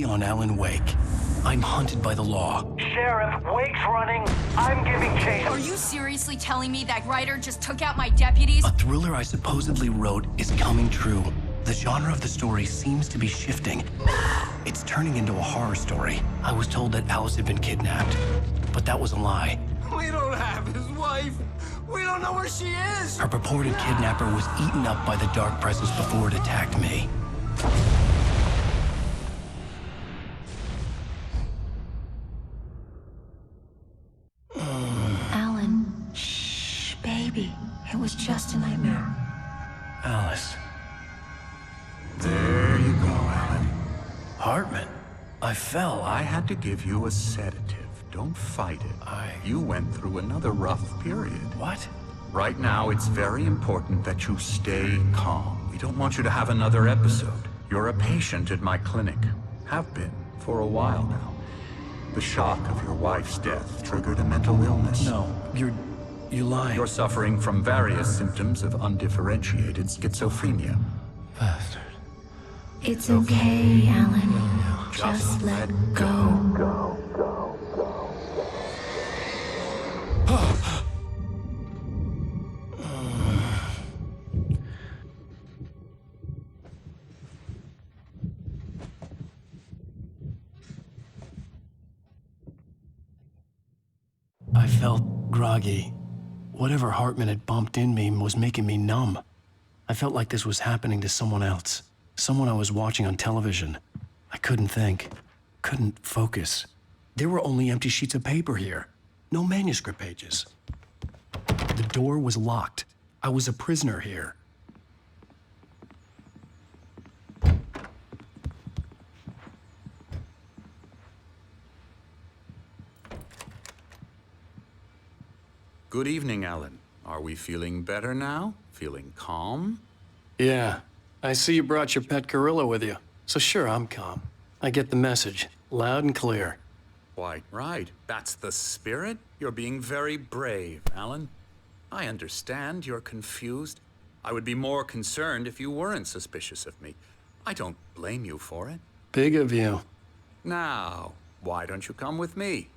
On Alan Wake. I'm hunted by the law. Sheriff, Wake's running. I'm giving chase. Are you seriously telling me that writer just took out my deputies? A thriller I supposedly wrote is coming true. The genre of the story seems to be shifting. It's turning into a horror story. I was told that Alice had been kidnapped, but that was a lie. We don't have his wife. We don't know where she is. Her purported kidnapper was eaten up by the dark presence before it attacked me. It was just a nightmare. Alice. There you go, Alan. Hartman, I fell. I had to give you a sedative. Don't fight it. You went through another rough period. What? Right now, it's very important that you stay calm. We don't want you to have another episode. You're a patient at my clinic. Have been for a while now. The shock of your wife's death triggered a mental illness. No, you're lying. You're suffering from various symptoms of undifferentiated schizophrenia. Bastard. It's okay, Alan. Just let go. I felt groggy. Whatever Hartman had bumped in me was making me numb. I felt like this was happening to someone else. Someone I was watching on television. I couldn't think. Couldn't focus. There were only empty sheets of paper here. No manuscript pages. The door was locked. I was a prisoner here. Good evening, Alan. Are we feeling better now? Feeling calm? Yeah. I see you brought your pet gorilla with you. So sure, I'm calm. I get the message. Loud and clear. Quite right. That's the spirit. You're being very brave, Alan. I understand you're confused. I would be more concerned if you weren't suspicious of me. I don't blame you for it. Big of you. Now, why don't you come with me?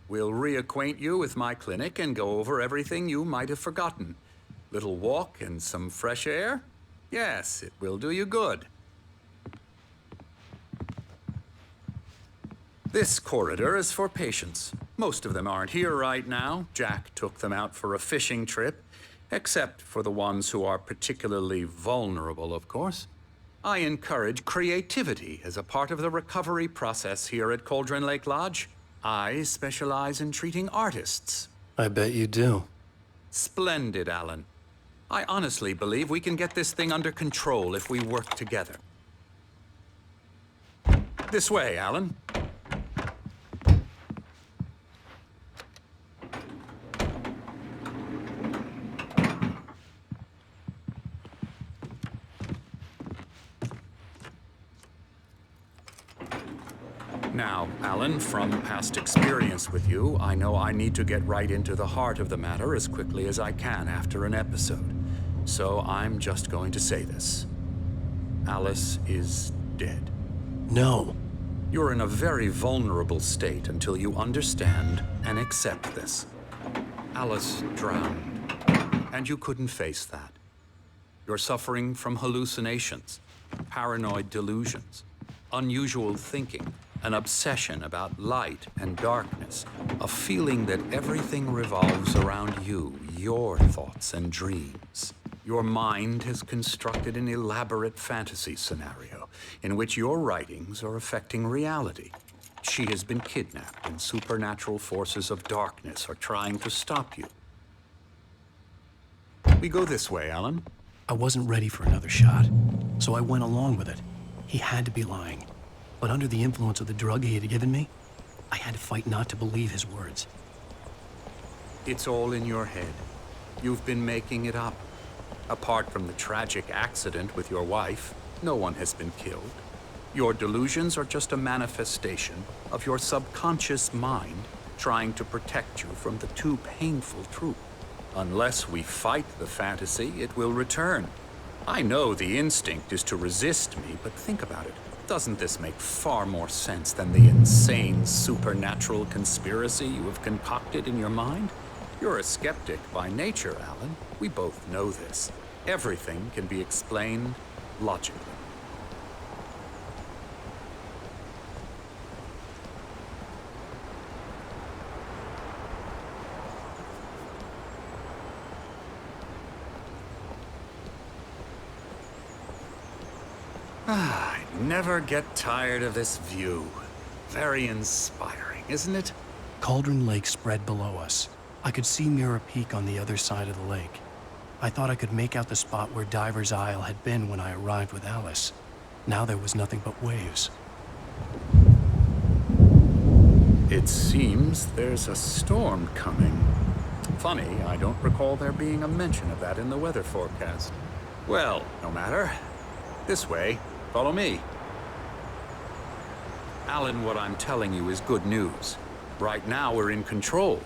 We'll reacquaint you with my clinic and go over everything you might have forgotten. Little walk and some fresh air? Yes, it will do you good. This corridor is for patients. Most of them aren't here right now. Jack took them out for a fishing trip, except for the ones who are particularly vulnerable, of course. I encourage creativity as a part of the recovery process here at Cauldron Lake Lodge. I specialize in treating artists. I bet you do. Splendid, Alan. I honestly believe we can get this thing under control if we work together. This way, Alan. Now, Alan, from past experience with you, I know I need to get right into the heart of the matter as quickly as I can after an episode. So I'm just going to say this. Alice is dead. No. You're in a very vulnerable state until you understand and accept this. Alice drowned, and you couldn't face that. You're suffering from hallucinations, paranoid delusions, unusual thinking, an obsession about light and darkness, a feeling that everything revolves around you, your thoughts and dreams. Your mind has constructed an elaborate fantasy scenario in which your writings are affecting reality. She has been kidnapped and supernatural forces of darkness are trying to stop you. We go this way, Alan. I wasn't ready for another shot, so I went along with it. He had to be lying. But under the influence of the drug he had given me, I had to fight not to believe his words. It's all in your head. You've been making it up. Apart from the tragic accident with your wife, no one has been killed. Your delusions are just a manifestation of your subconscious mind trying to protect you from the too painful truth. Unless we fight the fantasy, it will return. I know the instinct is to resist me, but think about it. Doesn't this make far more sense than the insane supernatural conspiracy you have concocted in your mind? You're a skeptic by nature, Alan. We both know this. Everything can be explained logically. I never get tired of this view. Very inspiring, isn't it? Cauldron Lake spread below us. I could see Mirror Peak on the other side of the lake. I thought I could make out the spot where Diver's Isle had been when I arrived with Alice. Now there was nothing but waves. It seems there's a storm coming. Funny, I don't recall there being a mention of that in the weather forecast. Well, no matter. This way. Follow me. Alan, what I'm telling you is good news. Right now, we're in control.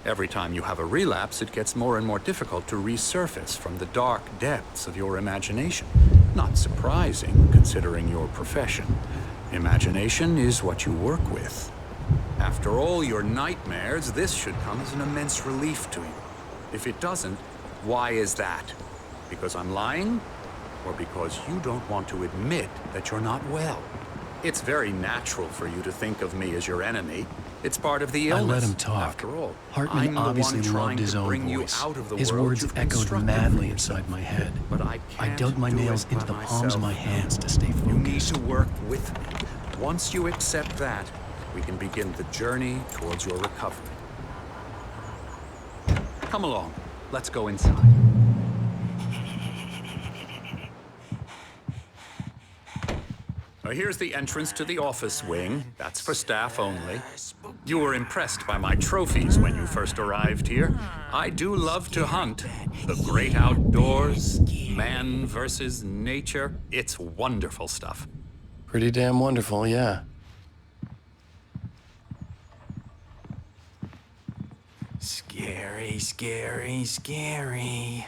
Every time you have a relapse, it gets more and more difficult to resurface from the dark depths of your imagination. Not surprising, considering your profession. Imagination is what you work with. After all your nightmares, this should come as an immense relief to you. If it doesn't, why is that? Because I'm lying? Or because you don't want to admit that you're not well? It's very natural for you to think of me as your enemy. It's part of the illness. I let him talk. After all, Hartman I'm the obviously one trying loved his to own bring you voice. out of the His world words you've echoed constructed madly for inside yourself. my head. But I I can't dug my do nails it into by the palms of my myself. hands to stay You need focused. to work with me. Once you accept that, we can begin the journey towards your recovery. Come along. Let's go inside. Now, here's the entrance to the office wing. That's for staff only. You were impressed by my trophies when you first arrived here. I do love to hunt. The great outdoors, man versus nature. It's wonderful stuff. Pretty damn wonderful, yeah. Scary, scary, scary.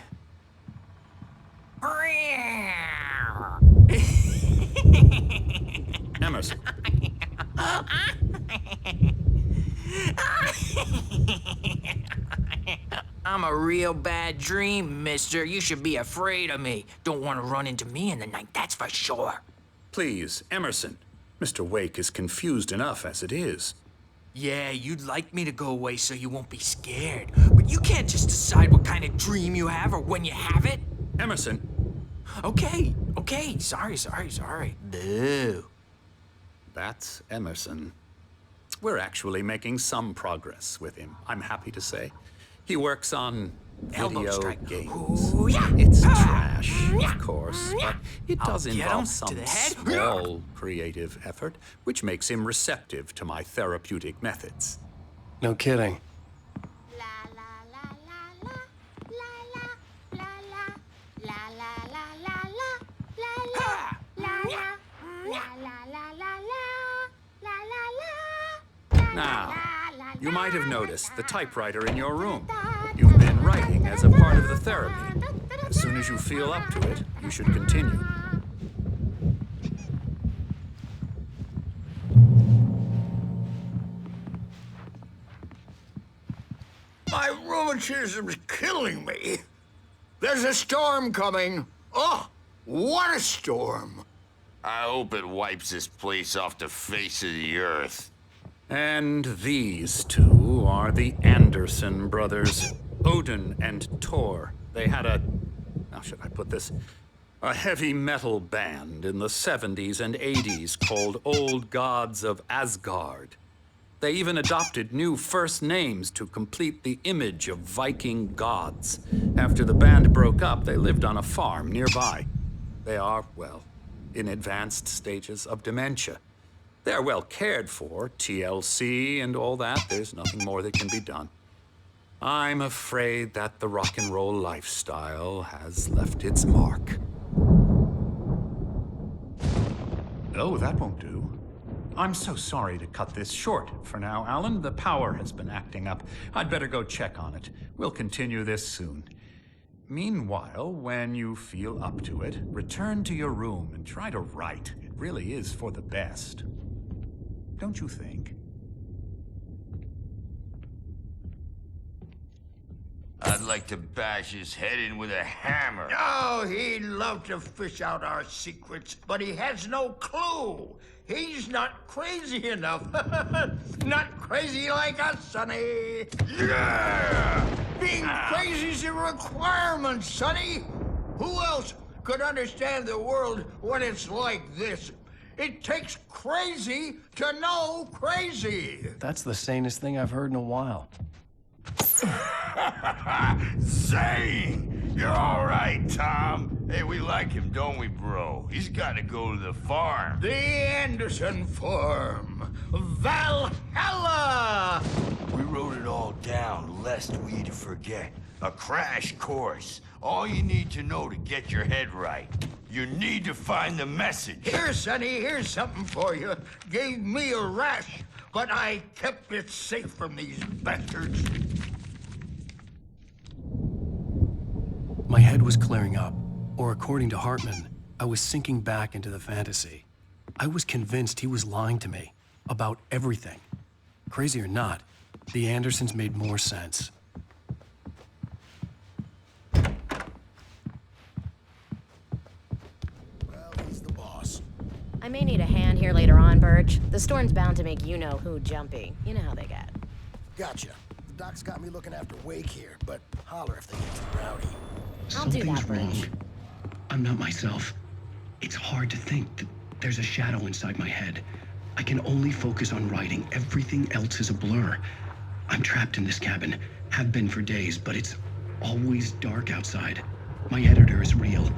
Emerson. I'm a real bad dream, mister. You should be afraid of me. Don't want to run into me in the night, that's for sure. Please, Emerson. Mr. Wake is confused enough as it is. Yeah, you'd like me to go away so you won't be scared. But you can't just decide what kind of dream you have or when you have it. Emerson. Okay. Sorry. Boo. That's Emerson. We're actually making some progress with him, I'm happy to say. He works on Elbow video strike. games. Ooh, yeah. It's trash, of course, but it I'll does get involve him some to the head. small creative effort, which makes him receptive to my therapeutic methods. No kidding. Now, you might have noticed the typewriter in your room. You've been writing as a part of the therapy. As soon as you feel up to it, you should continue. My rheumatism's killing me. There's a storm coming. Oh, what a storm. I hope it wipes this place off the face of the earth. And these two are the Anderson brothers, Odin and Thor. They had a, how should I put this? A heavy metal band in the 70s and 80s called Old Gods of Asgard. They even adopted new first names to complete the image of Viking gods. After the band broke up, they lived on a farm nearby. They are, well, in advanced stages of dementia. They're well cared for, TLC and all that. There's nothing more that can be done. I'm afraid that the rock and roll lifestyle has left its mark. Oh, that won't do. I'm so sorry to cut this short for now, Alan. The power has been acting up. I'd better go check on it. We'll continue this soon. Meanwhile, when you feel up to it, return to your room and try to write. It really is for the best. Don't you think? I'd like to bash his head in with a hammer. Oh, he'd love to fish out our secrets, but he has no clue. He's not crazy enough. Not crazy like us, Sonny. Yeah! Being crazy's a requirement, Sonny. Who else could understand the world when it's like this? It takes crazy to know crazy. That's the sanest thing I've heard in a while. Zane! You're all right, Tom. Hey, we like him, don't we, bro? He's got to go to the farm. The Anderson Farm. Valhalla! We wrote it all down, lest we forget. A crash course. All you need to know to get your head right. You need to find the message. Here, Sonny, here's something for you. Gave me a rash, but I kept it safe from these bastards. My head was clearing up, or according to Hartman, I was sinking back into the fantasy. I was convinced he was lying to me about everything. Crazy or not, the Andersons made more sense. Well, he's the boss. I may need a hand here later on, Birch. The storm's bound to make you-know-who jumpy. You know how they get. Gotcha. The doc's got me looking after Wake here, but holler if they get too rowdy. I'll do that, Birch. Wrong. I'm not myself. It's hard to think that there's a shadow inside my head. I can only focus on writing. Everything else is a blur. I'm trapped in this cabin. Have been for days, but it's always dark outside. My editor is real.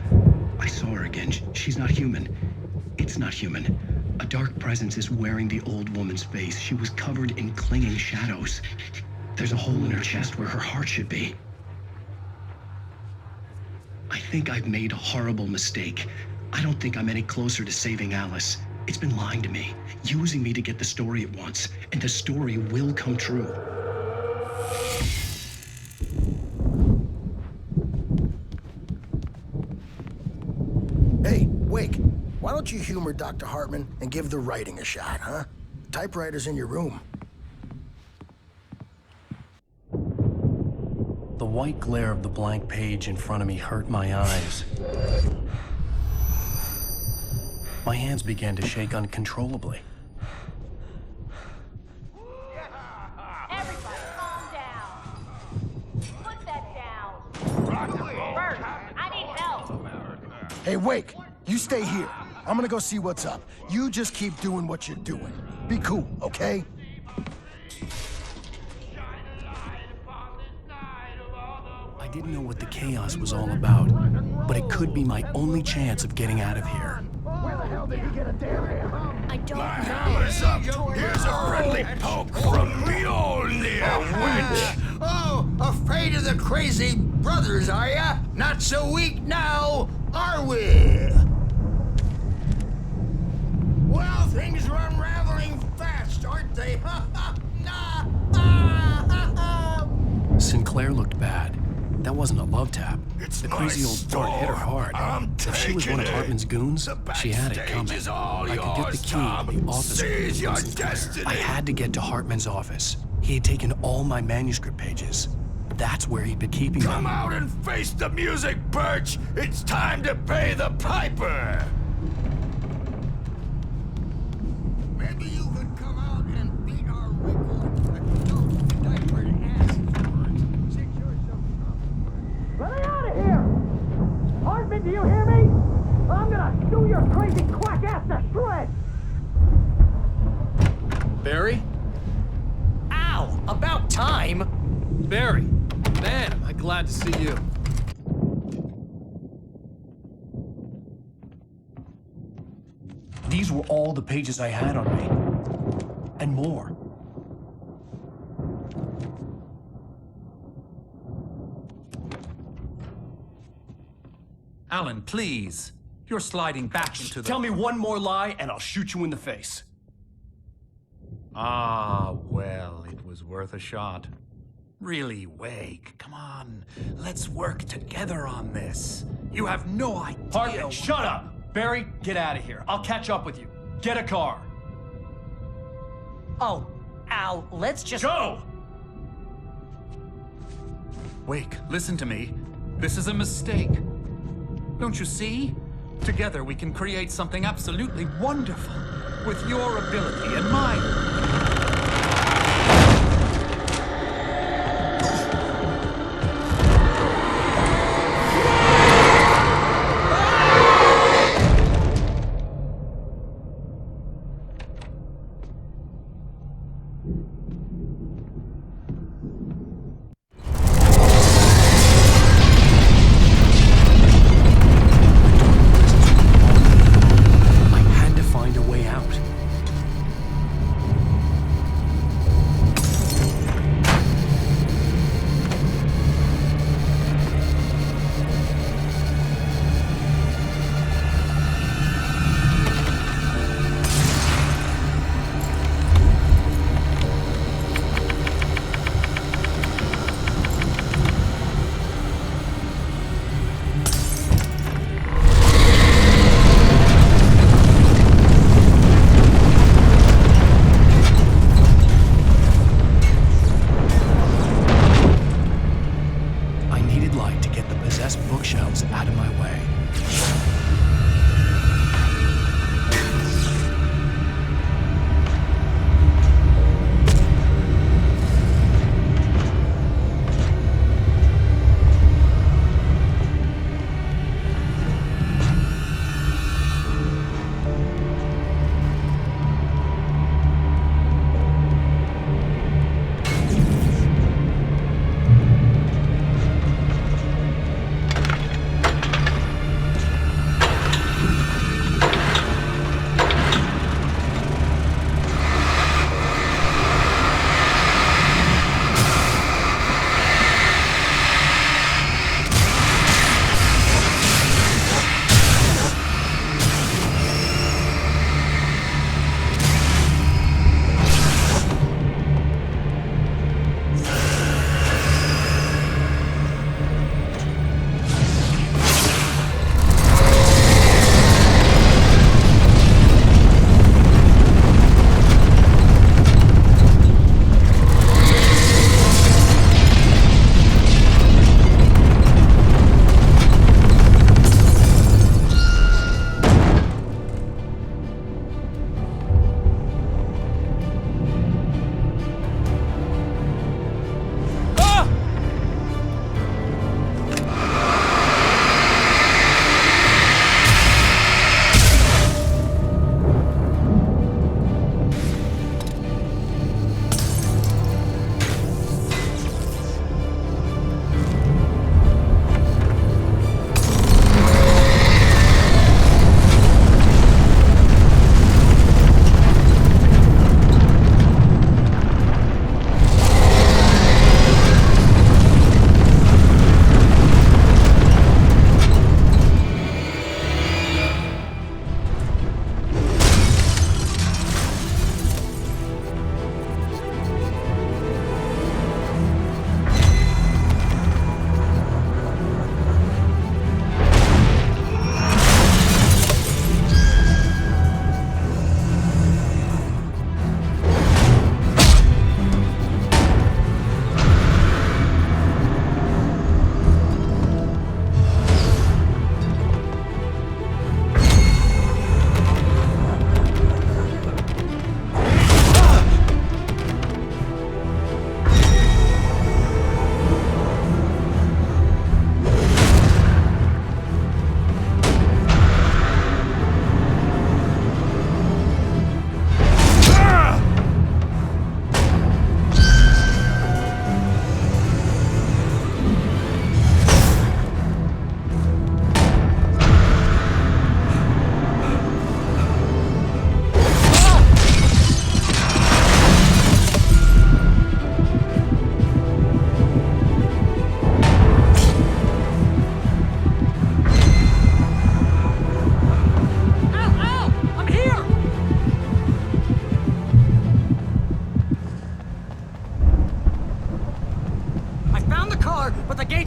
I saw her again. She's not human. It's not human. A dark presence is wearing the old woman's face. She was covered in clinging shadows. There's a hole in her chest where her heart should be. I think I've made a horrible mistake. I don't think I'm any closer to saving Alice. It's been lying to me, using me to get the story it wants, and the story will come true. Hey, Wake, why don't you humor Dr. Hartman and give the writing a shot, huh? Typewriter's in your room. The white glare of the blank page in front of me hurt my eyes. My hands began to shake uncontrollably. Everybody, calm down. Put that down. Bert, I need help. Hey, Wake, you stay here. I'm gonna go see what's up. You just keep doing what you're doing. Be cool, okay? I didn't know what the chaos was all about, but it could be my only chance of getting out of here. Where the hell did he get a damn hammer? I don't know. Hammer's up. Here's a friendly poke from Mjolnir, witch. Oh, afraid of the crazy brothers, are ya? Not so weak now, are we? Well, things are unraveling fast, aren't they? Sinclair looked bad. That wasn't a love tap. It's The crazy my old fart hit her hard. I'm If she was one of taking it. Hartman's goons, The she had it backstage coming. is all I could get the yours, key Tom. to the office. Seize your from Sinclair. destiny. I had to get to Hartman's office. He had taken all my manuscript pages. That's where he'd been keeping Come them. out and face the music, Birch. It's time to pay the piper. Maybe you could come out and beat our wrinkled, diapered ass. Let me out of here! Hartman, do you hear me? I'm gonna chew your crazy quack ass to shreds! Barry? Ow! About time! Barry! Man, am I glad to see you. These were all the pages I had on me. And more. Alan, please. You're sliding back into the... Tell me one more lie and I'll shoot you in the face. Ah, well, it was worth a shot. Really, Wake, come on. Let's work together on this. You have no idea... Hartman, shut up! Barry, get out of here. I'll catch up with you. Get a car. Oh, Al, let's just... Go! Wake, listen to me. This is a mistake. Don't you see? Together we can create something absolutely wonderful. With your ability and mine.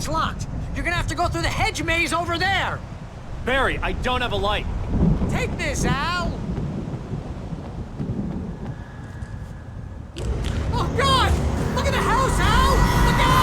gate's locked. You're gonna have to go through the hedge maze over there. Barry, I don't have a light. Take this, Al! Oh, God! Look at the house, Al! Look out!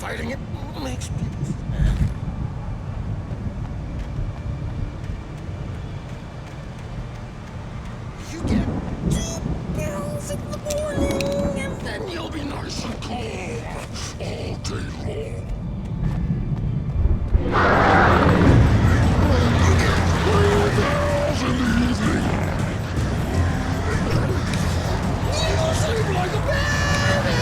fighting it makes people mad. You get 2 pills in the morning, and then you'll be nice and calm all day long. You get 3 pills in the evening. You sleep like a baby.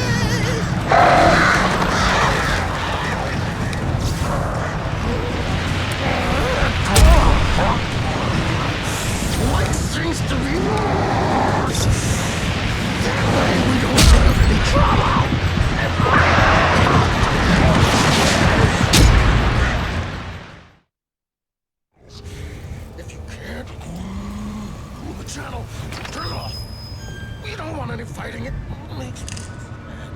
Life seems to be worse. That way we don't have any trouble. If you can't move the channel, turn it off. We don't want any fighting. It makes people mad.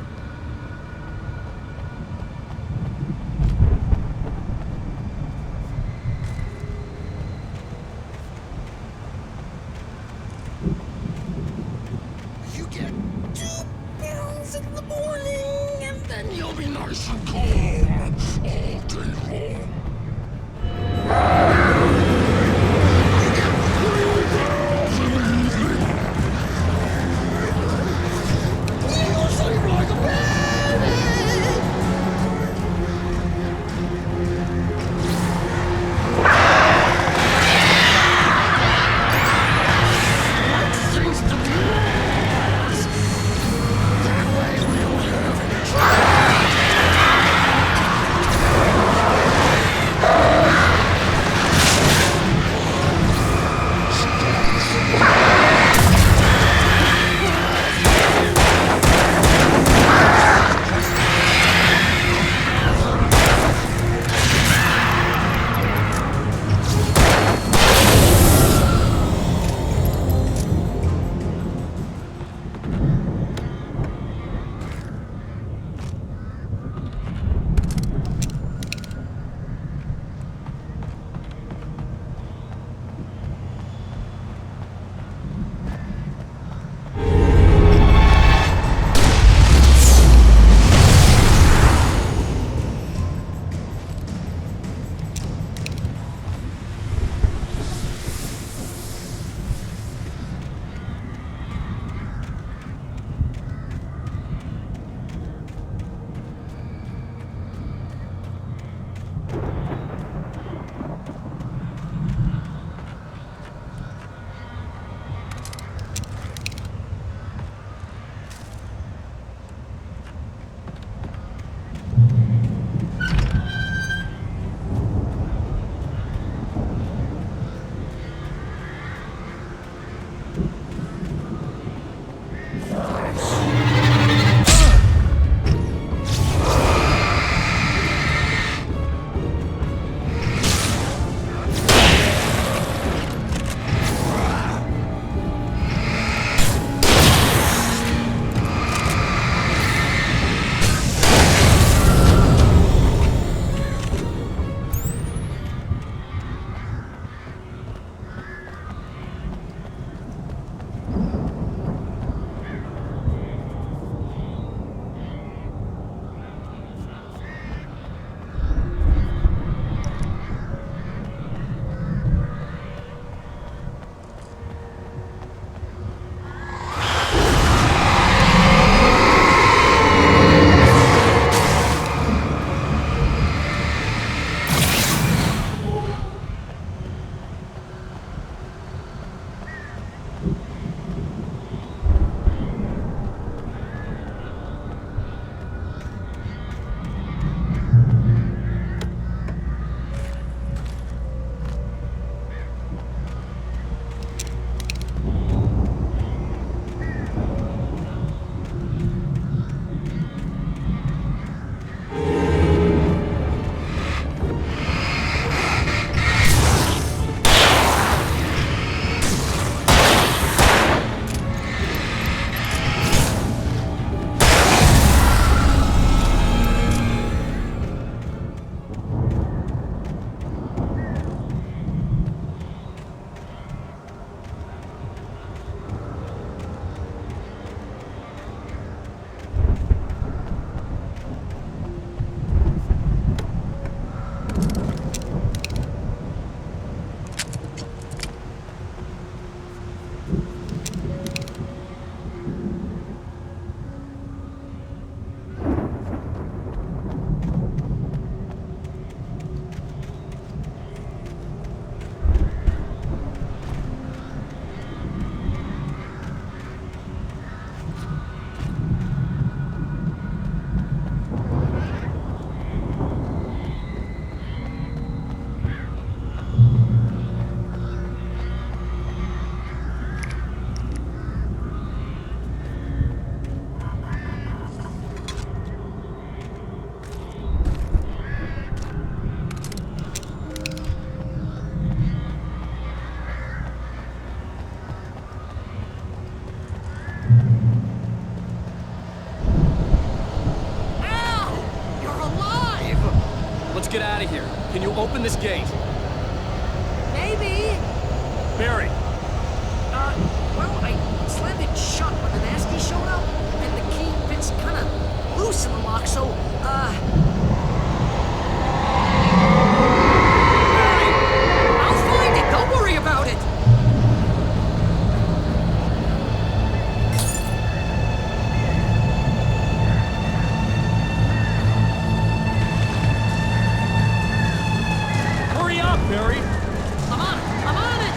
You get 2 pills in the morning, and then you'll be nice and calm all day long. You get Get out of here. Can you open this gate? Maybe. Barry. Well, I slammed it shut when the nasty showed up, and the key fits kind of loose in the lock, so, Barry! I'll find it, don't worry about it! Barry? I'm on it!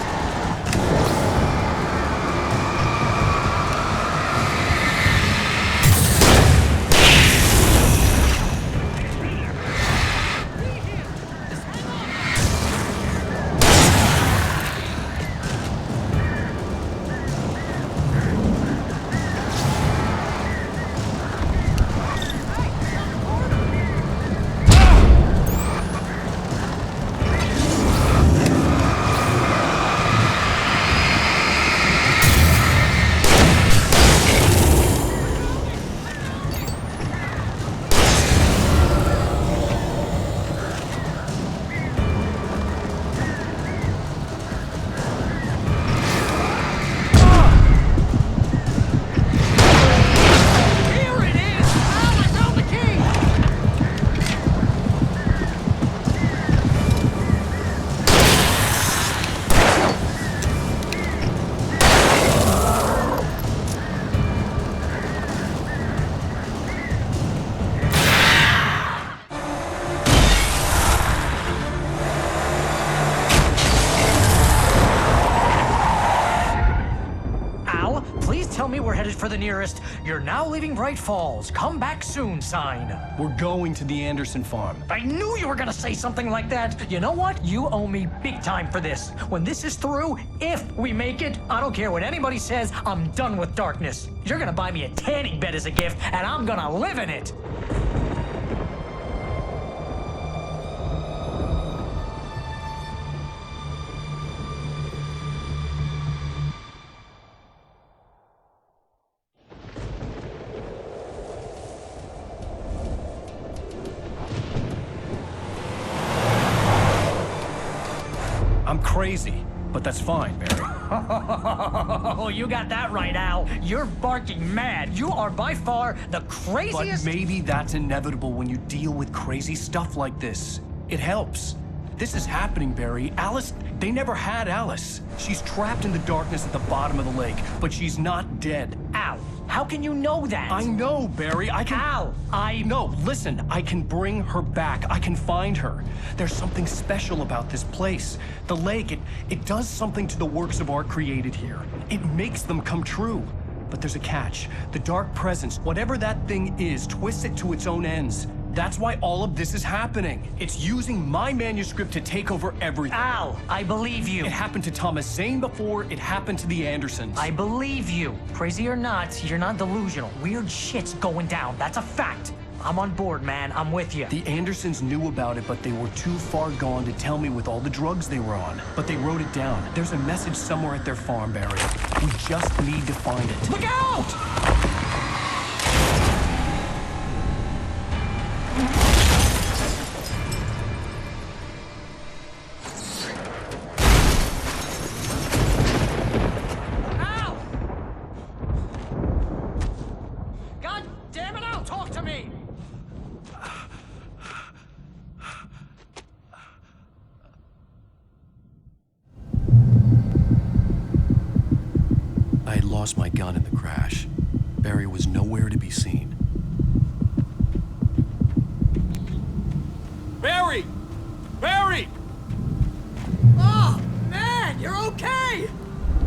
for the nearest "You're now leaving Bright Falls. Come back soon" sign. We're going to the Anderson farm. I knew you were gonna say something like that. You know what? You owe me big time for this. When this is through, if we make it, I don't care what anybody says, I'm done with darkness. You're gonna buy me a tanning bed as a gift, and I'm gonna live in it. I'm crazy, but that's fine, Barry. Oh, you got that right, Al. You're barking mad. You are by far the craziest... But maybe that's inevitable when you deal with crazy stuff like this. It helps. This is happening, Barry. Alice, they never had Alice. She's trapped in the darkness at the bottom of the lake, but she's not dead. Al, how can you know that? I know, Barry. I can... Al, No, listen. I can bring her back. I can find her. There's something special about this place. The lake, it does something to the works of art created here. It makes them come true. But there's a catch. The dark presence, whatever that thing is, twists it to its own ends. That's why all of this is happening. It's using my manuscript to take over everything. Al, I believe you. It happened to Thomas Zane before, it happened to the Andersons. I believe you. Crazy or not, you're not delusional. Weird shit's going down. That's a fact. I'm on board, man. I'm with you. The Andersons knew about it, but they were too far gone to tell me with all the drugs they were on. But they wrote it down. There's a message somewhere at their farm, Barry. We just need to find it. Look out! I had lost my gun in the crash. Barry was nowhere to be seen. Barry! Barry! Oh, man, you're okay!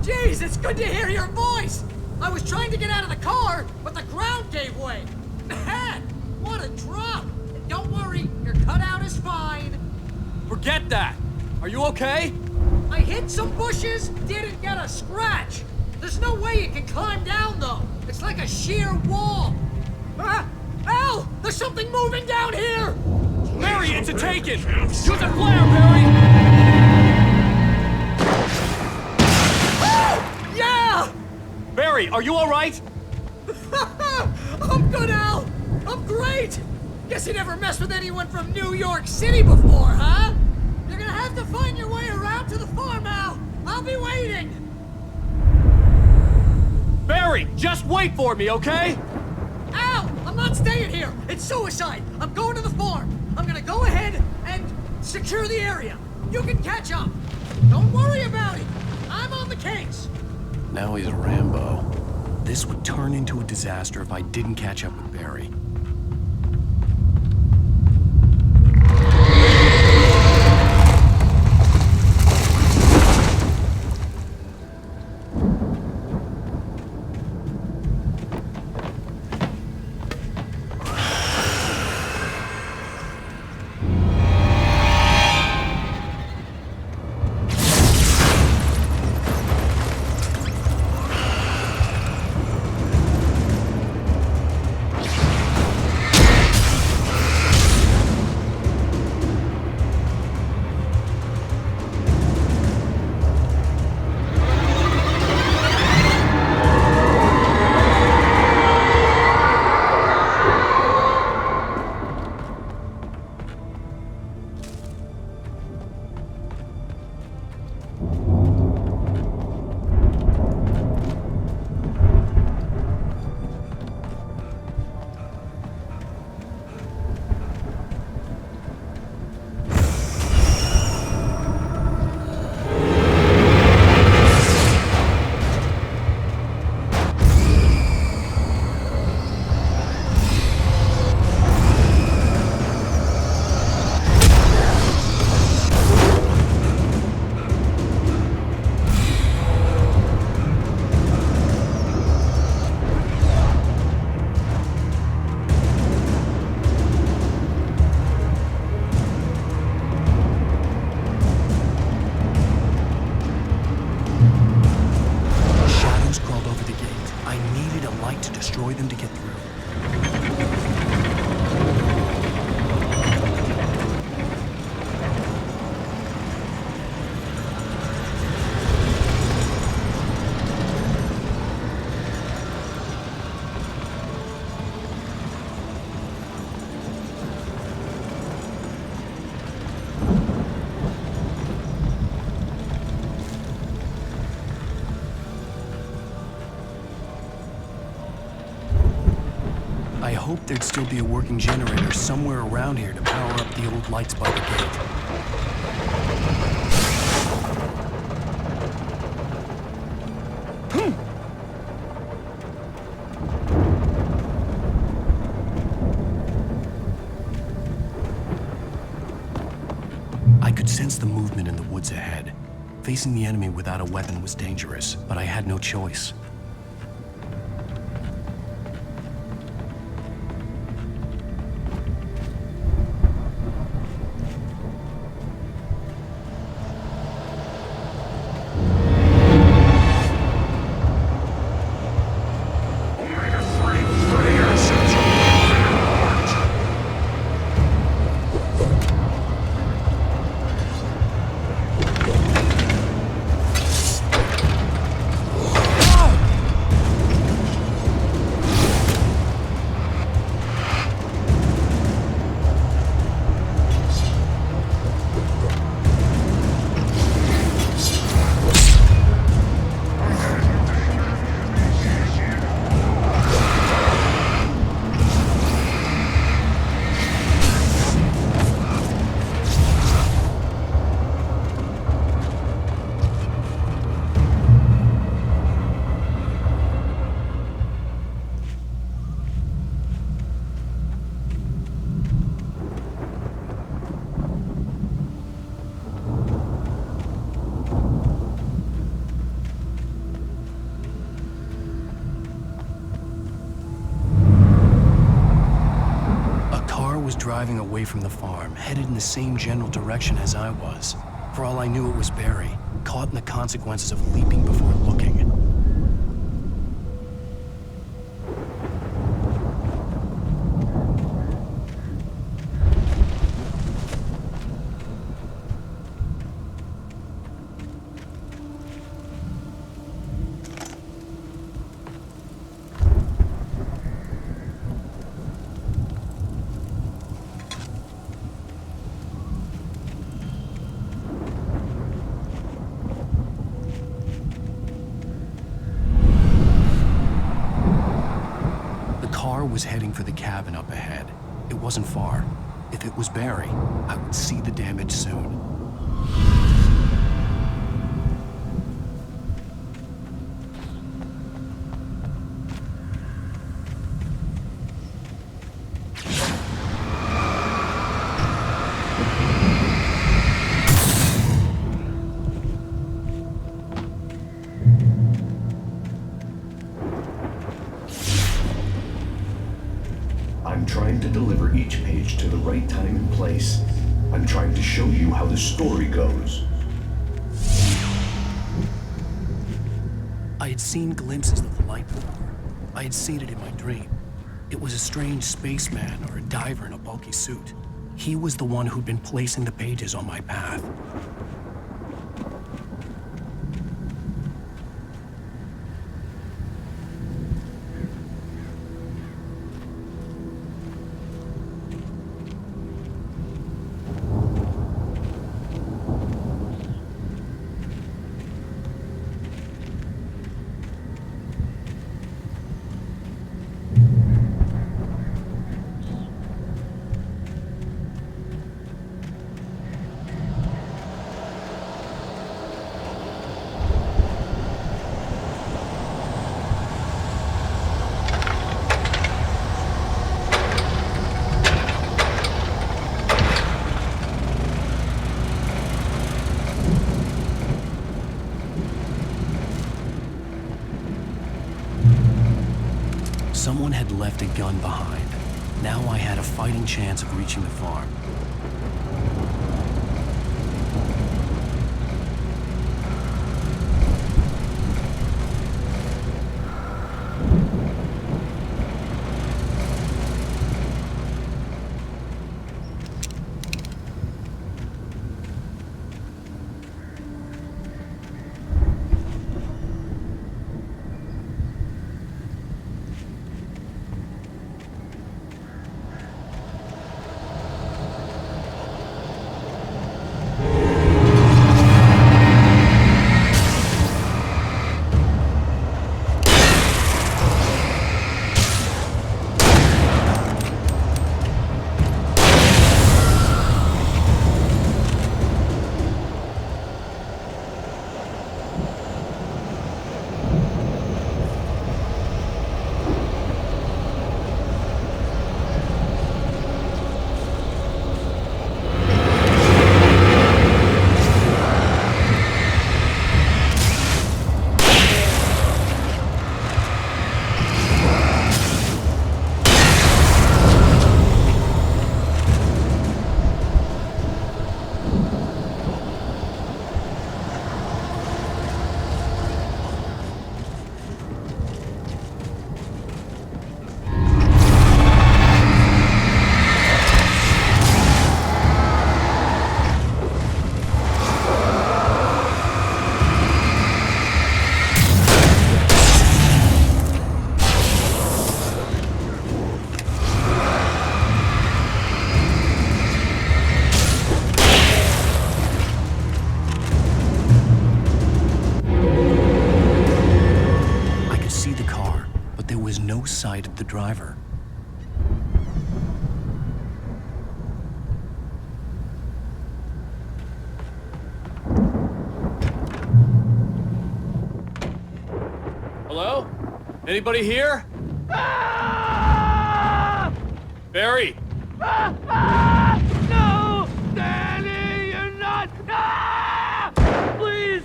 Jeez, it's good to hear your voice! I was trying to get out of the car, but the ground gave way. Man, what a drop! And don't worry, your cutout is fine. Forget that! Are you okay? I hit some bushes, didn't get a scratch. There's no way you can climb down, though. It's like a sheer wall. Ah! Al! There's something moving down here! Barry, it's a taken! Use a flare, Barry! Oh! Yeah! Barry, are you alright? I'm good, Al! I'm great! Guess you never messed with anyone from New York City before, huh? You're gonna have to find your way around to the farm, Al! I'll be waiting! Barry, just wait for me, okay? Al! I'm not staying here! It's suicide! I'm going to the farm! I'm gonna go ahead and secure the area. You can catch up. Don't worry about it. I'm on the case. Now he's Rambo. This would turn into a disaster if I didn't catch up with Barry. destroy them to get through. I hoped there'd still be a working generator somewhere around here to power up the old lights by the gate. I could sense the movement in the woods ahead. Facing the enemy without a weapon was dangerous, but I had no choice. Driving away from the farm, headed in the same general direction as I was. For all I knew, it was Barry, caught in the consequences of leaping before looking. Was heading for the cabin up ahead. It wasn't far. If it was Barry, I would see the damage soon. I'm trying to deliver each page to the right time and place. I'm trying to show you how the story goes. I had seen glimpses of the light before. I had seen it in my dream. It was a strange spaceman or a diver in a bulky suit. He was the one who'd been placing the pages on my path. Someone had left a gun behind. Now I had a fighting chance of reaching the farm. sighted the driver. Hello? Anybody here? Barry! No! Danny, you're not! Please!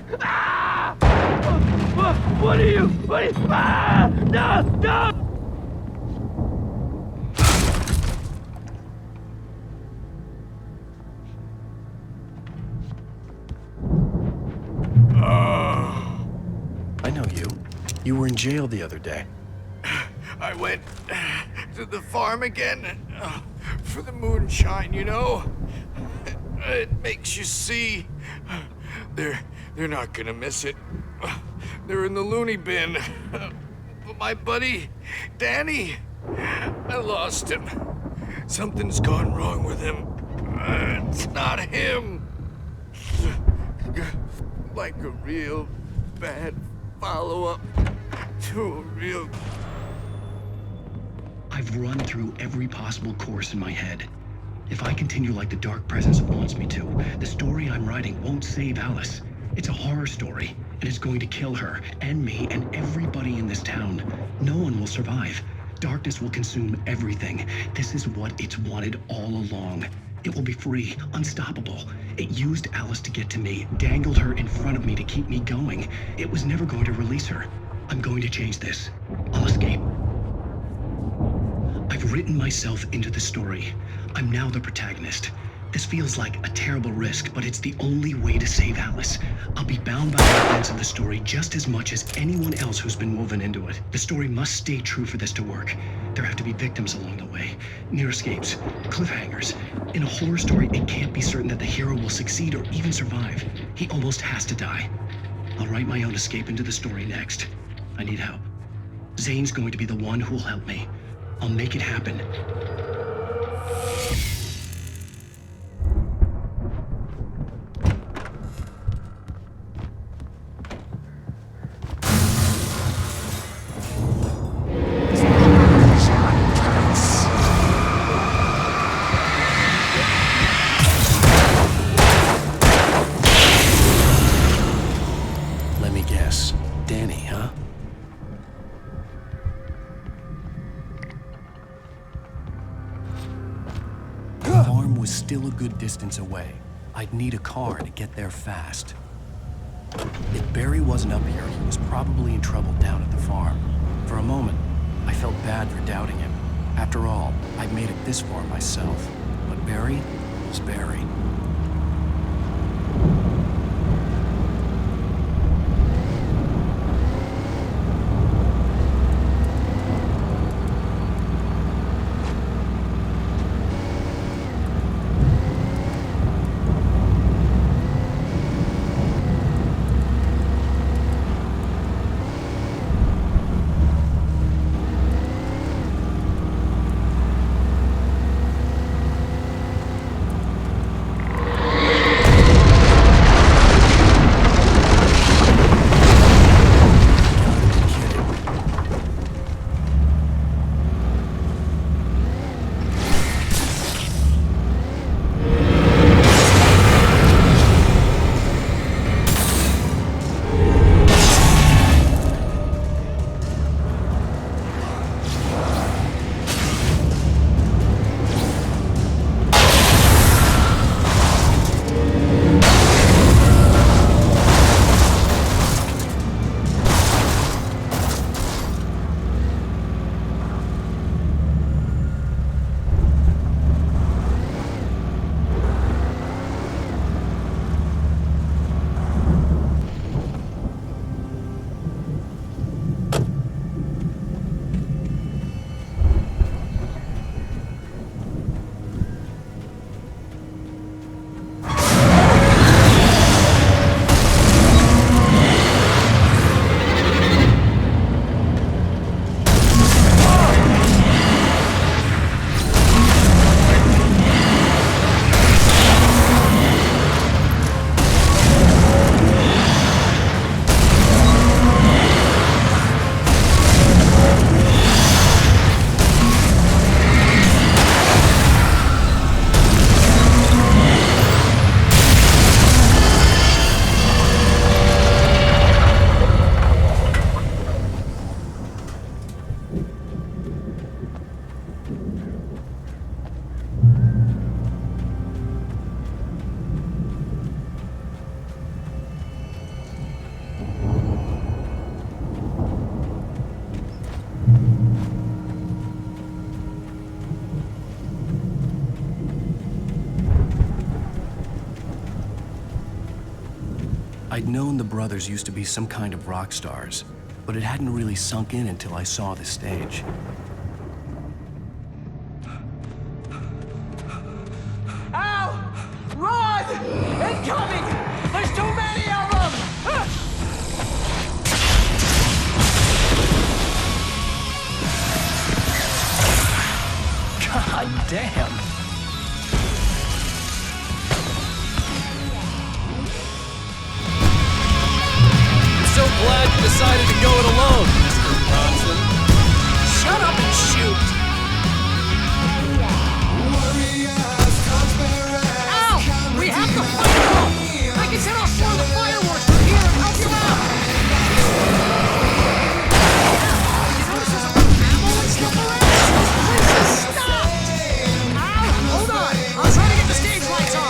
What are you? No! No! I know you. You were in jail the other day. I went to the farm again for the moonshine, you know? It makes you see. They're not gonna miss it. They're in the loony bin. But my buddy, Danny, I lost him. Something's gone wrong with him. It's not him. Like a real bad follow-up to a real... I've run through every possible course in my head. If I continue like the Dark Presence wants me to, the story I'm writing won't save Alice. It's a horror story, and it's going to kill her, and me, and everybody in this town. No one will survive. Darkness will consume everything. This is what it's wanted all along. It will be free, unstoppable. It used Alice to get to me, dangled her in front of me to keep me going. It was never going to release her. I'm going to change this. I'll escape. I've written myself into the story. I'm now the protagonist. This feels like a terrible risk, but it's the only way to save Alice. I'll be bound by the events of the story just as much as anyone else who's been woven into it. The story must stay true for this to work. There have to be victims along the way, near escapes, cliffhangers. In a horror story, it can't be certain that the hero will succeed or even survive. He almost has to die. I'll write my own escape into the story next. I need help. Zane's going to be the one who'll help me. I'll make it happen. Let me guess. Danny, huh? The farm was still a good distance away. I'd need a car to get there fast. If Barry wasn't up here, he was probably in trouble down at the farm. For a moment, I felt bad for doubting him. After all, I'd made it this far myself. But Barry was Barry. I'd known the brothers used to be some kind of rock stars, but it hadn't really sunk in until I saw the stage. Al! Run! Incoming! There's too many of them! God damn! So glad you decided to go it alone, Mr. Bronson. Shut up and shoot! Ow! We have to fight off! I can set off one of the fireworks from here and help you out! You notice there's a lot of ammo and stuff around? Please stop! Ow! Hold on! I'll try to get the stage lights on!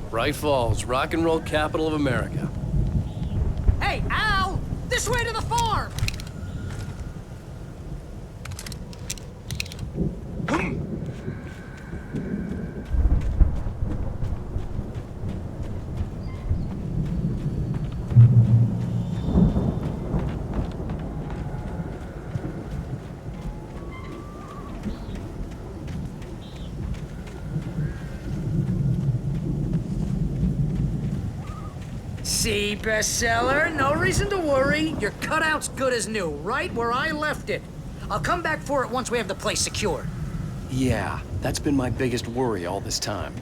Bright Falls, rock and roll capital of America. Hey, Al! This way to the farm! See, bestseller? No reason to worry. Your cutout's good as new, right where I left it. I'll come back for it once we have the place secured. Yeah, that's been my biggest worry all this time.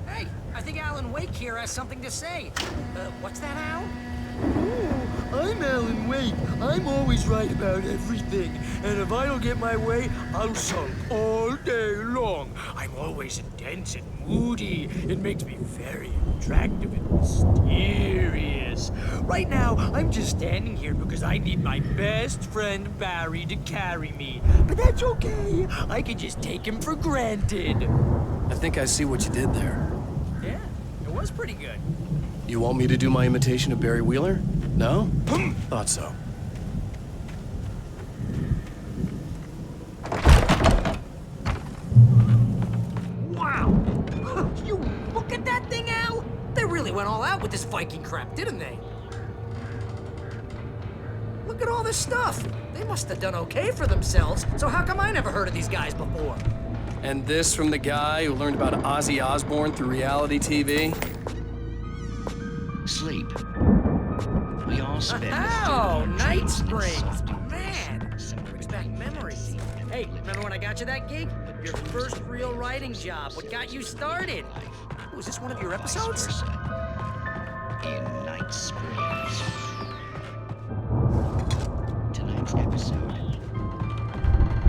Hey, I think Alan Wake here has something to say. What's that, Al? I'm Alan Wake. I'm always right about everything. And if I don't get my way, I'll sulk all day long. I'm always intense and moody. It makes me very attractive and mysterious. Right now, I'm just standing here because I need my best friend Barry to carry me. But that's okay. I can just take him for granted. I think I see what you did there. Yeah, it was pretty good. You want me to do my imitation of Barry Wheeler? No? Thought so. Wow! You look at that thing, Al! They really went all out with this Viking crap, didn't they? Look at all this stuff. They must have done okay for themselves, so how come I never heard of these guys before? And this from the guy who learned about Ozzy Osbourne through reality TV? Sleep. We all spend Oh, night springs! Man! Brings back memories. Hey, remember when I got you that gig? Your first real writing job. What got you started? Oh, is this one of your episodes? In Night Springs. Tonight's episode.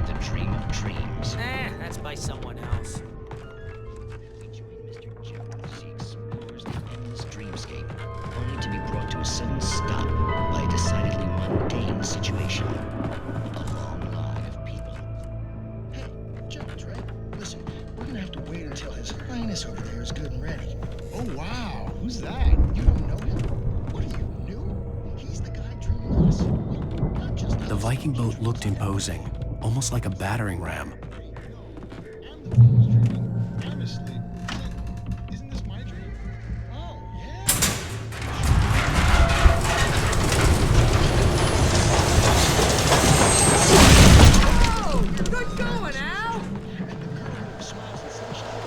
The Dream of Dreams. That's by someone else. We join Mr. Jones. He explores the endless dreamscape, only to be brought to a sudden stop by a decidedly mundane situation. A long line of people. Hey, Jones, right? Listen, we're gonna have to wait until His Highness over there is good and ready. Oh, wow. Who's that? You don't know him? What are you, new? He's the guy dreaming us. Well, not just The us. Viking boat looked imposing, almost like a battering ram. I'm the one who's dreaming. I'm asleep. Isn't this my dream? Oh, yeah. Oh, good going, Al! And the girl who smiles and sunshine.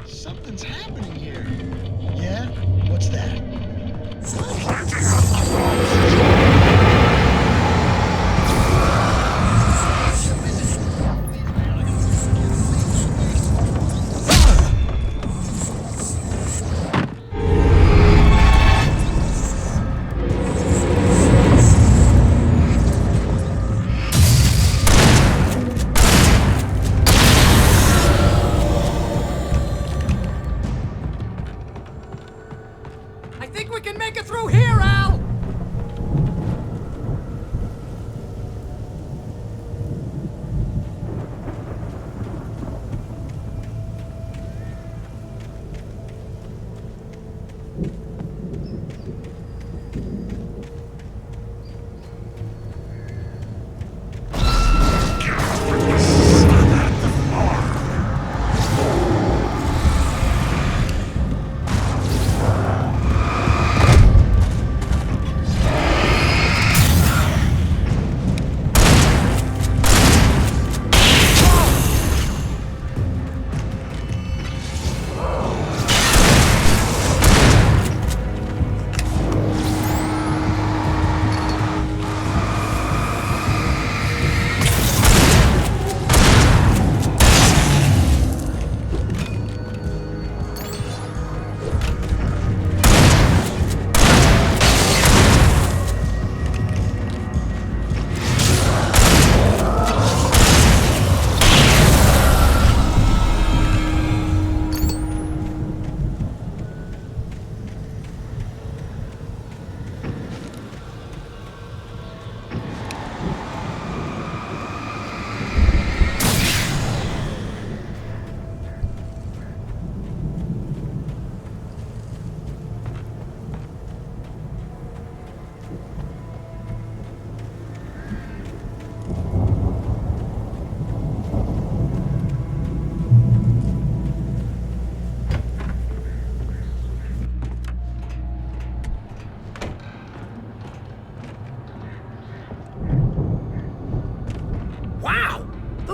Something's happening here. Yeah? What's that? I think we can make it through here, Al!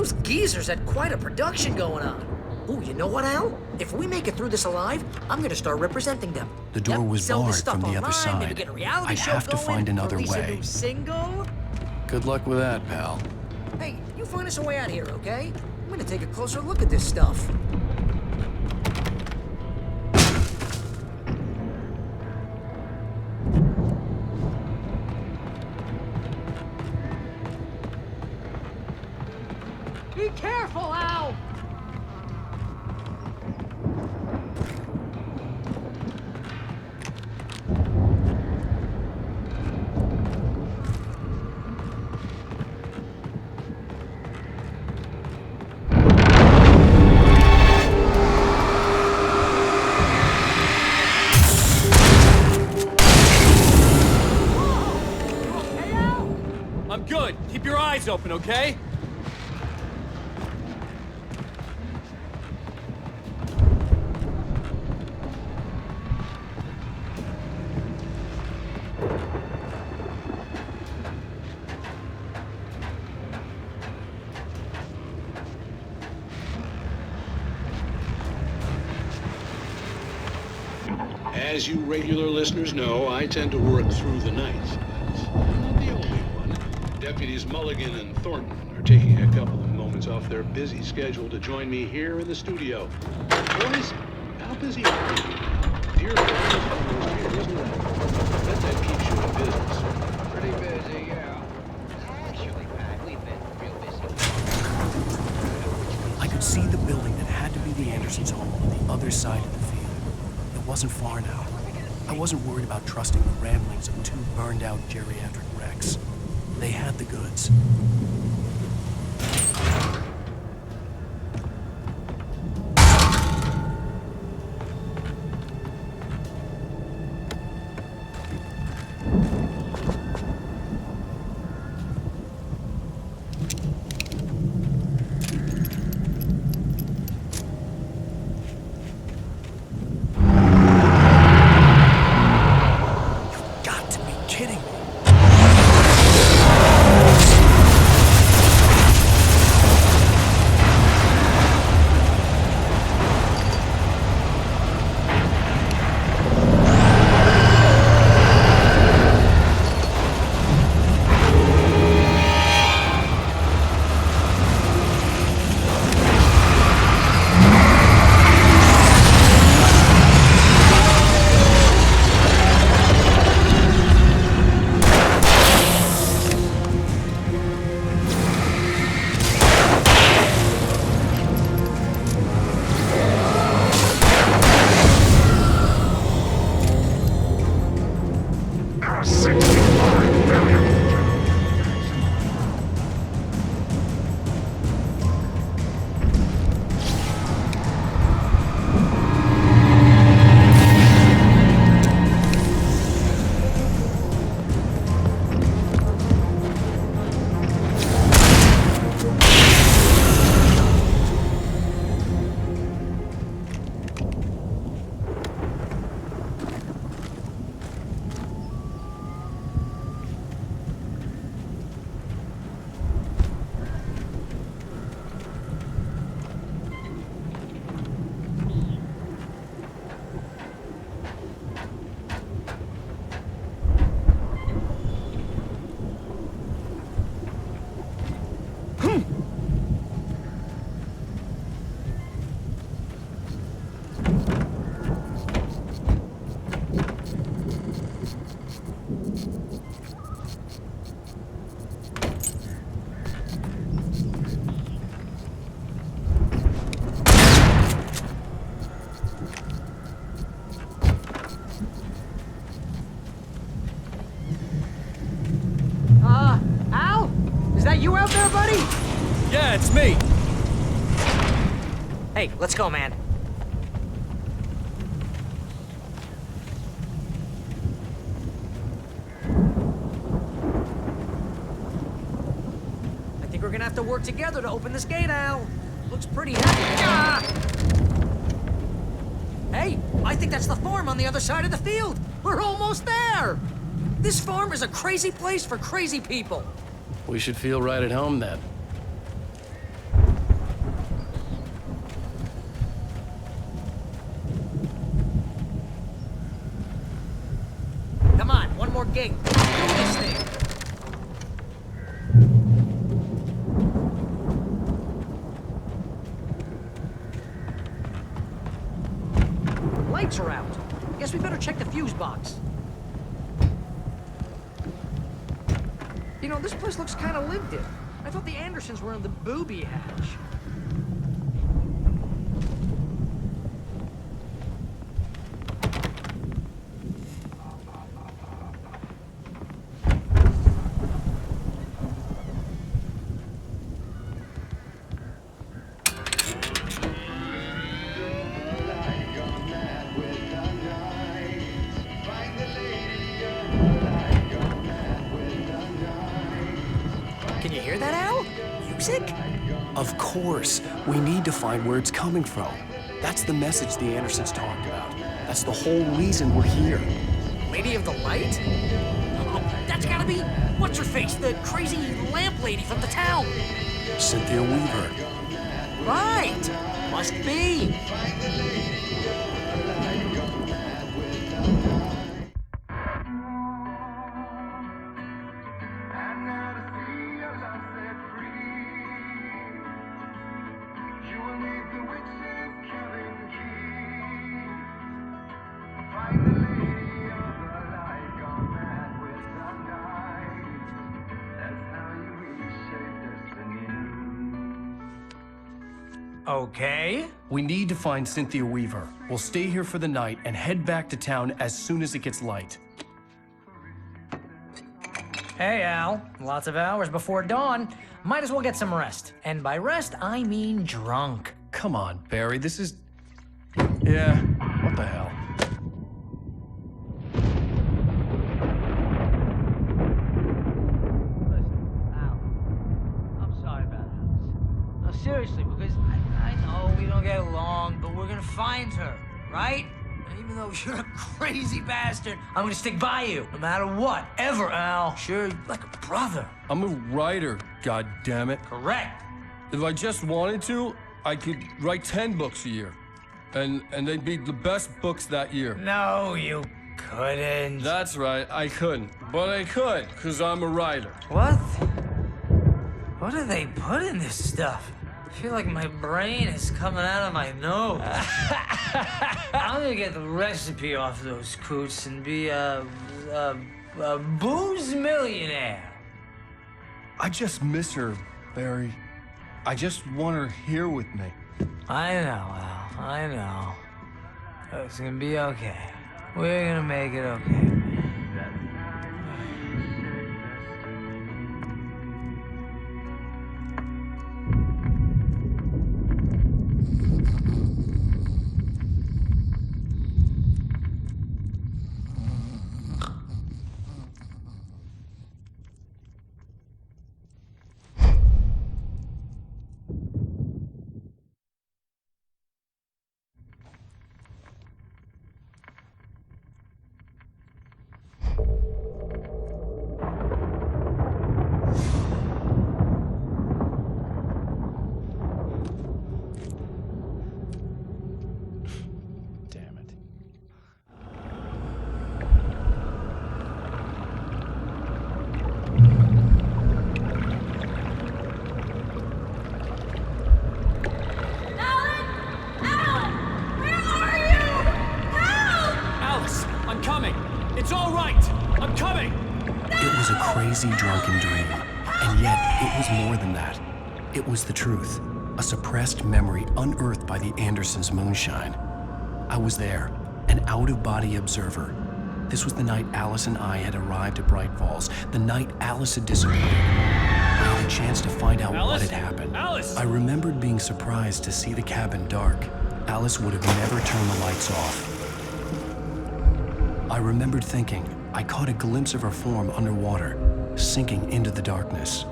Those geezers had quite a production going on. Ooh, you know what, Al? If we make it through this alive, I'm gonna start representing them. The door was sell this barred stuff from the other online, maybe side. get a reality I'd show have to going, find another release a way. new single. Good luck with that, pal. Hey, you find us a way out here, okay? I'm gonna take a closer look at this stuff. Be careful, Al! I'm good. Keep your eyes open, okay? As you regular listeners know, I tend to work through the night. But I'm not the only one. Deputies Mulligan and Thornton are taking a couple of moments off their busy schedule to join me here in the studio. Boys, how busy are you? Dear friends, almost here, isn't it? I bet that keeps you in business. Pretty busy, yeah. Actually, Pat, we've been real busy. I could see the building that had to be the Andersons' home on the other side of the field. It wasn't far now. I wasn't worried about trusting the ramblings of two burned-out geriatric wrecks. They had the goods. Al? Is that you out there, buddy? Yeah, it's me. Hey, let's go, man. I think we're gonna have to work together to open this gate, Al. Looks pretty heavy. Ah! Hey, I think that's the farm on the other side of the field. We're almost there. This farm is a crazy place for crazy people. We should feel right at home then. more gate. Do this thing. Lights are out. Guess we better check the fuse box. You know, this place looks kind of lived in. I thought the Andersons were in the booby hatch. Can you hear that, Al? Music? Of course. We need to find where it's coming from. That's the message the Andersons talked about. That's the whole reason we're here. Lady of the Light? Oh, that's gotta be... What's-her-face? The crazy lamp lady from the town. Cynthia Weaver. Right! Must be. Okay. We need to find Cynthia Weaver. We'll stay here for the night and head back to town as soon as it gets light. Hey, Al. Lots of hours before dawn. Might as well get some rest. And by rest, I mean drunk. Come on, Barry, this is... Yeah, what the hell? Seriously, because I know we don't get along, but we're gonna find her, right? And even though you're a crazy bastard, I'm gonna stick by you, no matter what, ever, Al. Sure, like a brother. I'm a writer, goddammit. Correct. If I just wanted to, I could write 10 books a year. And they'd be the best books that year. No, you couldn't. That's right, I couldn't. But I could, because I'm a writer. What? What do they put in this stuff? I feel like my brain is coming out of my nose. I'm gonna get the recipe off those coots and be a booze millionaire. I just miss her, Barry. I just want her here with me. I know, Al. I know. It's gonna be okay. We're gonna make it okay. Crazy drunken dream. And yet, it was more than that. It was the truth. A suppressed memory unearthed by the Andersons' moonshine. I was there, an out-of-body observer. This was the night Alice and I had arrived at Bright Falls, the night Alice had disappeared. I had a chance to find out what had happened. Alice! I remembered being surprised to see the cabin dark. Alice would have never turned the lights off. I remembered thinking, I caught a glimpse of her form underwater, sinking into the darkness.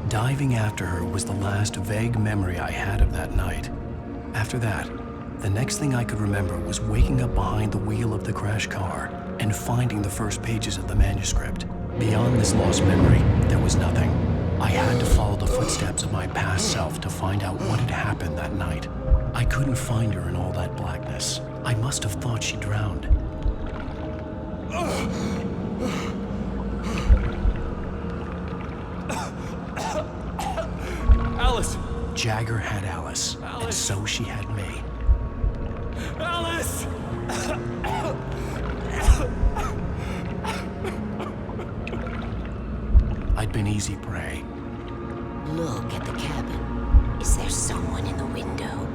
Diving after her was the last vague memory I had of that night. After that, the next thing I could remember was waking up behind the wheel of the crashed car and finding the first pages of the manuscript. Beyond this lost memory, there was nothing. I had to follow the footsteps of my past self to find out what had happened that night. I couldn't find her in all that blackness. I must have thought she drowned. Alice! Jagger had Alice, and so she had me. Alice! I'd been easy prey. Look at the cabin. Is there someone in the window?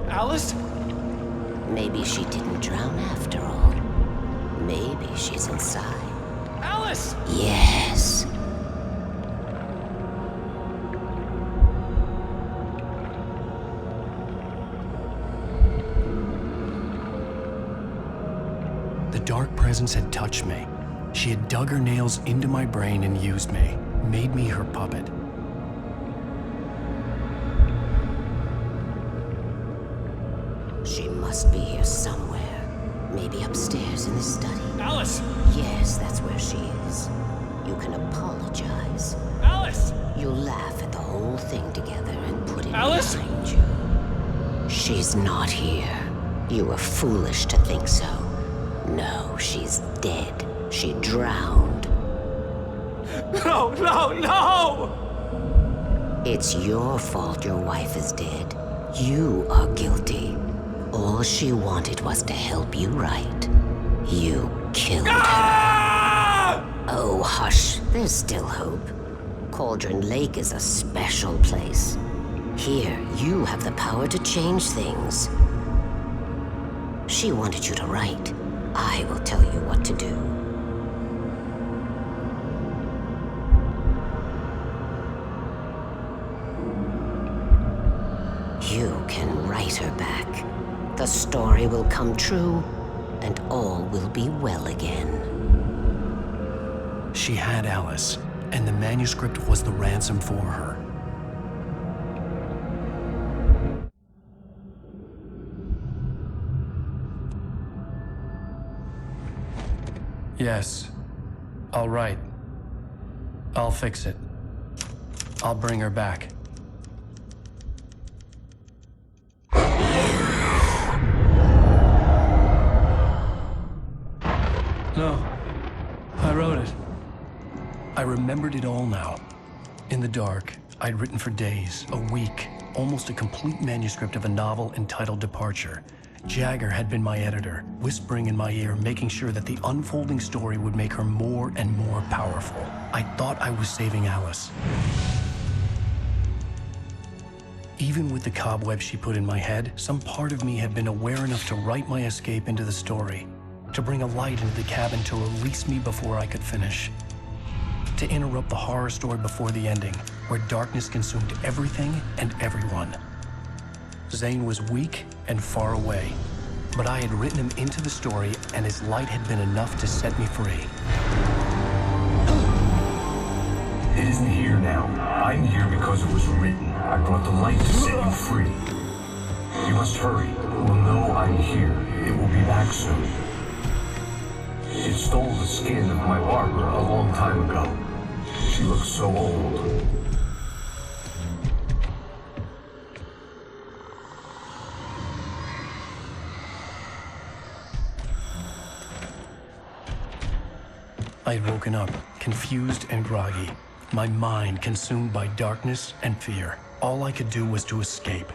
Alice? Maybe she didn't drown after all. Maybe she's inside. Alice! Yes. The dark presence had touched me. She had dug her nails into my brain and used me, made me her puppet. She must be here somewhere. Maybe upstairs in the study. Alice! Yes, that's where she is. You can apologize. Alice! You'll laugh at the whole thing together and put it Alice! behind you. She's not here. You were foolish to think so. No, she's dead. She drowned. No, no, no! It's your fault your wife is dead. You are guilty. All she wanted was to help you right. You killed her. Oh, hush. There's still hope. Cauldron Lake is a special place. Here, you have the power to change things. She wanted you to write. I will tell you what to do. You can write her back. The story will come true, and all will be well again. She had Alice, and the manuscript was the ransom for her. Yes. I'll write. I'll fix it. I'll bring her back. No. I wrote it. I remembered it all now. In the dark, I'd written for days, a week, almost a complete manuscript of a novel entitled Departure. Jagger had been my editor, whispering in my ear, making sure that the unfolding story would make her more and more powerful. I thought I was saving Alice. Even with the cobweb she put in my head, some part of me had been aware enough to write my escape into the story, to bring a light into the cabin to release me before I could finish, to interrupt the horror story before the ending, where darkness consumed everything and everyone. Zane was weak and far away, but I had written him into the story, and his light had been enough to set me free. It isn't here now. I'm here because it was written. I brought the light to set you free. You must hurry. We'll know I'm here. It will be back soon. It stole the skin of my barber a long time ago. She looks so old. I had woken up, confused and groggy, my mind consumed by darkness and fear. All I could do was to escape.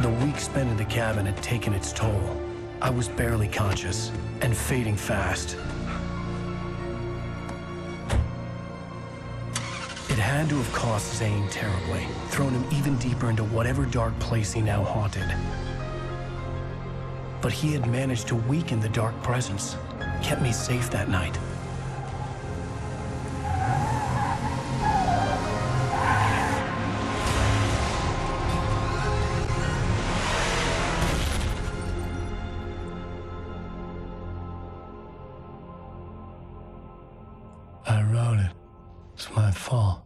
The week spent in the cabin had taken its toll. I was barely conscious, and fading fast. It had to have cost Zane terribly, thrown him even deeper into whatever dark place he now haunted. But he had managed to weaken the dark presence, kept me safe that night. I wrote it. It's my fault.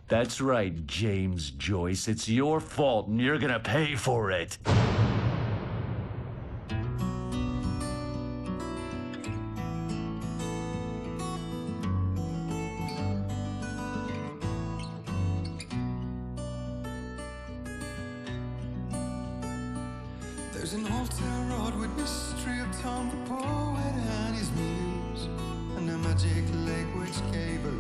That's right, James Joyce. It's your fault, and you're gonna pay for it. There's an old town road with mystery of Tom the poet and his muse, and a magic lake which gave a